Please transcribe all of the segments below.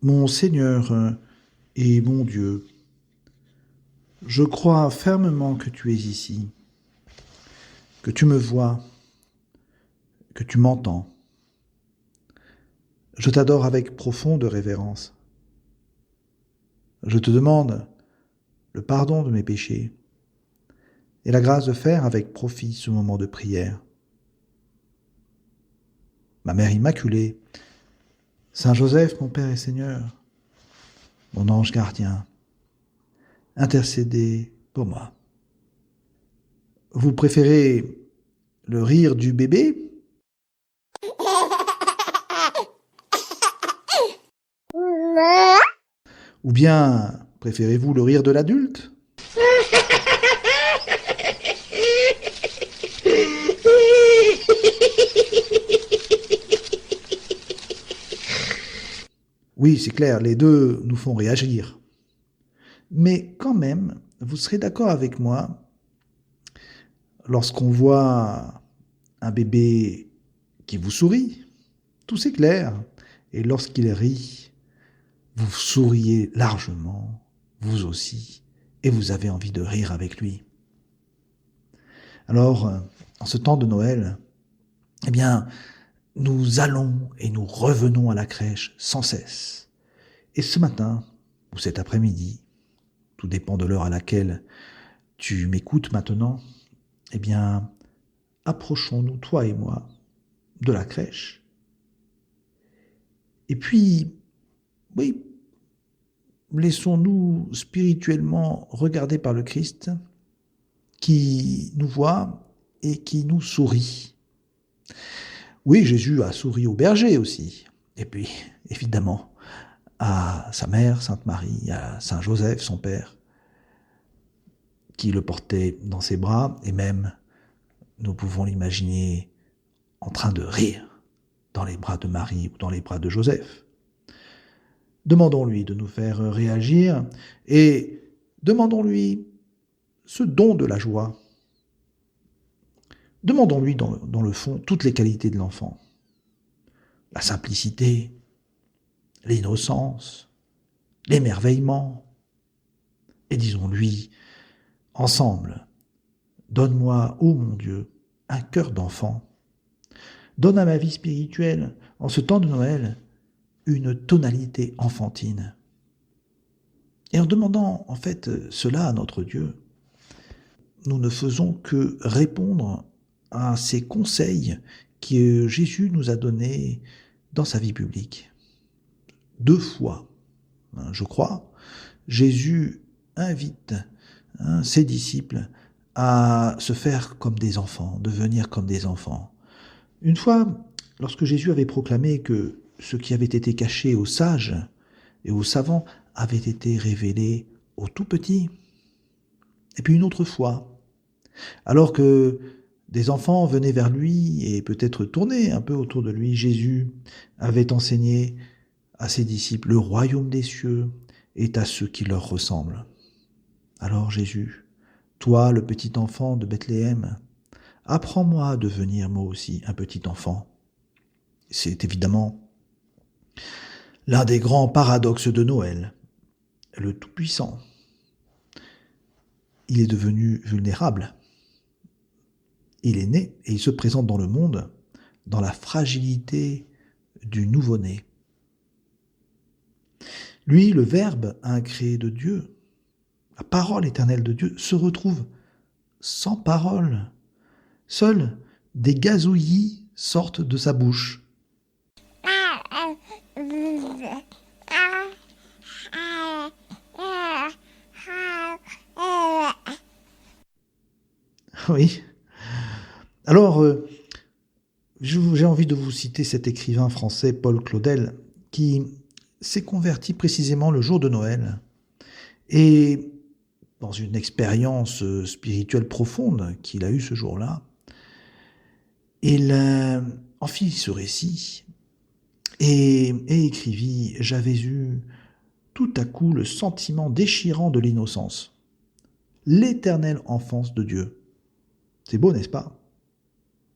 Mon Seigneur et mon Dieu, je crois fermement que tu es ici, que tu me vois, que tu m'entends. Je t'adore avec profonde révérence. Je te demande le pardon de mes péchés et la grâce de faire avec profit ce moment de prière. Ma Mère Immaculée, Saint Joseph, mon Père et Seigneur, mon ange gardien, intercédez pour moi. Vous préférez le rire du bébé ou bien préférez-vous le rire de l'adulte? Oui, c'est clair, les deux nous font réagir. Mais quand même, vous serez d'accord avec moi, lorsqu'on voit un bébé qui vous sourit, tout s'éclaire. Et lorsqu'il rit, vous souriez largement, vous aussi, et vous avez envie de rire avec lui. Alors, en ce temps de Noël, eh bien, nous allons et nous revenons à la crèche sans cesse. Et ce matin, ou cet après-midi, tout dépend de l'heure à laquelle tu m'écoutes maintenant, eh bien, approchons-nous, toi et moi, de la crèche. Et puis, oui, laissons-nous spirituellement regarder par le Christ qui nous voit et qui nous sourit. Oui, Jésus a souri au berger aussi. Et puis, évidemment, à sa mère, Sainte Marie, à Saint Joseph, son père, qui le portait dans ses bras, et même, nous pouvons l'imaginer en train de rire dans les bras de Marie ou dans les bras de Joseph. Demandons-lui de nous faire réagir et demandons-lui ce don de la joie. Demandons-lui dans le fond toutes les qualités de l'enfant. La simplicité, l'innocence, l'émerveillement. Et disons-lui ensemble, donne-moi, ô mon Dieu, un cœur d'enfant. Donne à ma vie spirituelle, en ce temps de Noël, une tonalité enfantine. Et en demandant en fait cela à notre Dieu, nous ne faisons que répondre à ces conseils que Jésus nous a donnés dans sa vie publique. 2 fois, je crois, Jésus invite ses disciples à se faire comme des enfants, devenir comme des enfants. Une fois, lorsque Jésus avait proclamé que ce qui avait été caché aux sages et aux savants avait été révélé aux tout petits. Et puis une autre fois, alors que des enfants venaient vers lui et peut-être tournaient un peu autour de lui, Jésus avait enseigné à ses disciples, le royaume des cieux est à ceux qui leur ressemblent. Alors Jésus, toi le petit enfant de Bethléem, apprends-moi à devenir moi aussi un petit enfant. C'est évidemment l'un des grands paradoxes de Noël. Le Tout-Puissant, il est devenu vulnérable. Il est né et il se présente dans le monde dans la fragilité du nouveau-né. Lui, le Verbe incréé de Dieu, la parole éternelle de Dieu, se retrouve sans parole. Seuls des gazouillis sortent de sa bouche. Oui. Alors, j'ai envie de vous citer cet écrivain français, Paul Claudel, qui s'est converti précisément le jour de Noël. Et dans une expérience spirituelle profonde qu'il a eue ce jour-là, il en fit ce récit et écrivit « J'avais eu tout à coup le sentiment déchirant de l'innocence, l'éternelle enfance de Dieu. » C'est beau, n'est-ce pas?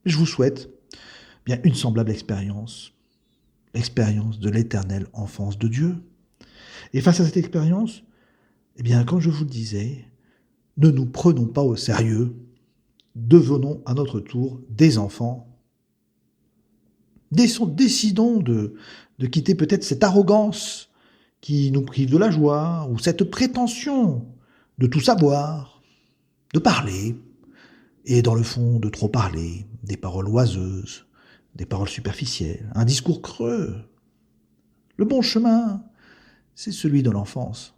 Je vous souhaite bien une semblable expérience, l'expérience de l'éternelle enfance de Dieu. Et face à cette expérience, eh bien, comme je vous le disais, ne nous prenons pas au sérieux, devenons à notre tour des enfants. Décidons de quitter peut-être cette arrogance qui nous prive de la joie, ou cette prétention de tout savoir, de parler, et dans le fond de trop parler, des paroles oiseuses, des paroles superficielles, un discours creux. Le bon chemin, c'est celui de l'enfance.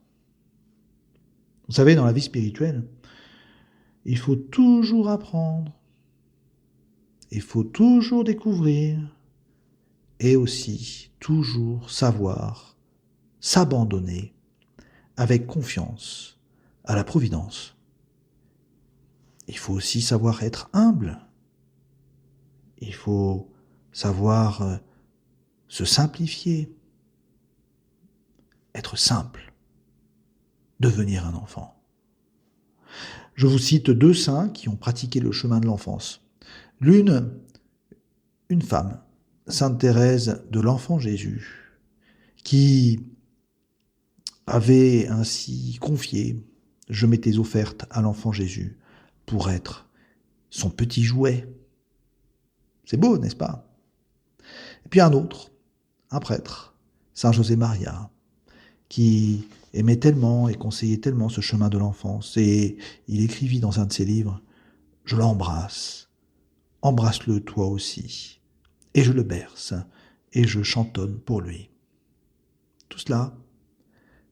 Vous savez, dans la vie spirituelle, il faut toujours apprendre, il faut toujours découvrir, et aussi toujours savoir s'abandonner avec confiance à la providence. Il faut aussi savoir être humble. Il faut savoir se simplifier, être simple, devenir un enfant. Je vous cite 2 saints qui ont pratiqué le chemin de l'enfance. L'une, une femme, Sainte Thérèse de l'Enfant Jésus, qui avait ainsi confié « Je m'étais offerte à l'Enfant Jésus pour être son petit jouet ». C'est beau, n'est-ce pas? Et puis un autre, un prêtre, Saint José Maria, qui aimait tellement et conseillait tellement ce chemin de l'enfance. Et il écrivit dans un de ses livres « Je l'embrasse, embrasse-le toi aussi ». Et je le berce, et je chantonne pour lui. Tout cela,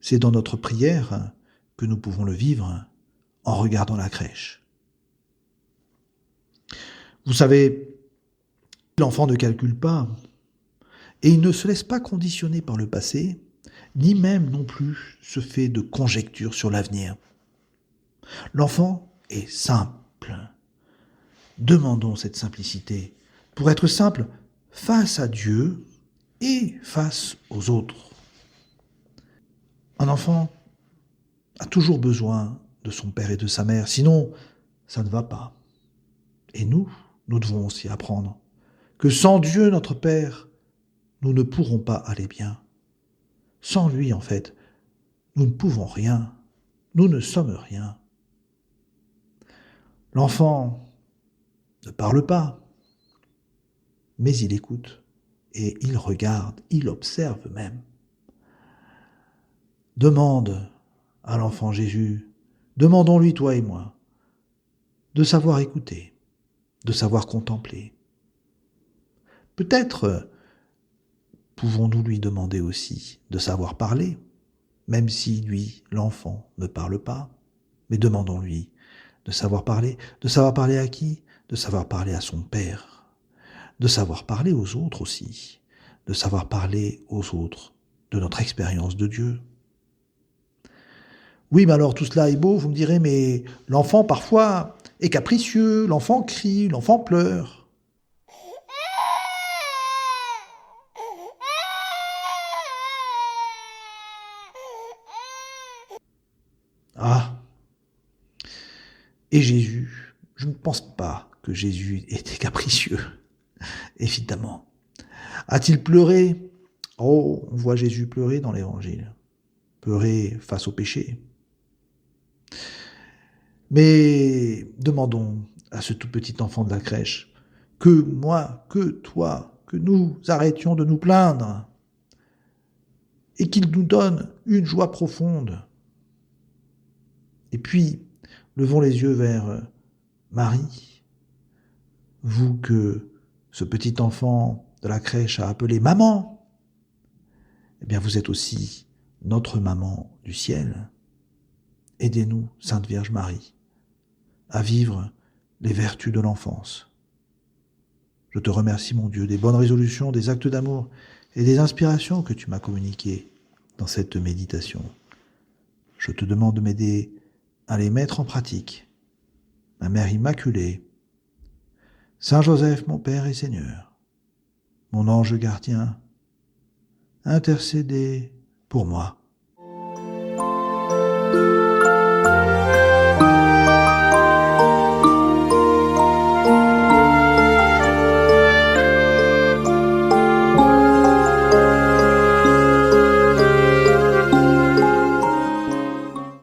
c'est dans notre prière que nous pouvons le vivre en regardant la crèche. Vous savez, l'enfant ne calcule pas, et il ne se laisse pas conditionner par le passé, ni même non plus se fait de conjectures sur l'avenir. L'enfant est simple. Demandons cette simplicité pour être simple face à Dieu et face aux autres. Un enfant a toujours besoin de son père et de sa mère, sinon ça ne va pas. Et nous devons aussi apprendre que sans Dieu, notre Père, nous ne pourrons pas aller bien. Sans lui, en fait, nous ne pouvons rien, nous ne sommes rien. L'enfant ne parle pas, mais il écoute et il regarde, il observe même. Demande à l'enfant Jésus, demandons-lui, toi et moi, de savoir écouter, de savoir contempler. Peut-être pouvons-nous lui demander aussi de savoir parler, même si lui, l'enfant, ne parle pas, mais demandons-lui de savoir parler à qui? De savoir parler à son Père, de savoir parler aux autres aussi, de savoir parler aux autres de notre expérience de Dieu. Oui, mais alors tout cela est beau, vous me direz, mais l'enfant parfois est capricieux, l'enfant crie, l'enfant pleure. Ah, et Jésus, je ne pense pas que Jésus était capricieux, évidemment. A-t-il pleuré? Oh, on voit Jésus pleurer dans l'Évangile, pleurer face au péché. Mais demandons à ce tout petit enfant de la crèche que moi, que toi, que nous arrêtions de nous plaindre et qu'il nous donne une joie profonde. Et puis, levons les yeux vers Marie, vous que ce petit enfant de la crèche a appelé maman, eh bien vous êtes aussi notre maman du ciel. Aidez-nous, Sainte Vierge Marie, à vivre les vertus de l'enfance. Je te remercie, mon Dieu, des bonnes résolutions, des actes d'amour et des inspirations que tu m'as communiquées dans cette méditation. Je te demande de m'aider à les mettre en pratique. Ma Mère Immaculée, Saint Joseph, mon Père et Seigneur, mon ange gardien, intercédez pour moi.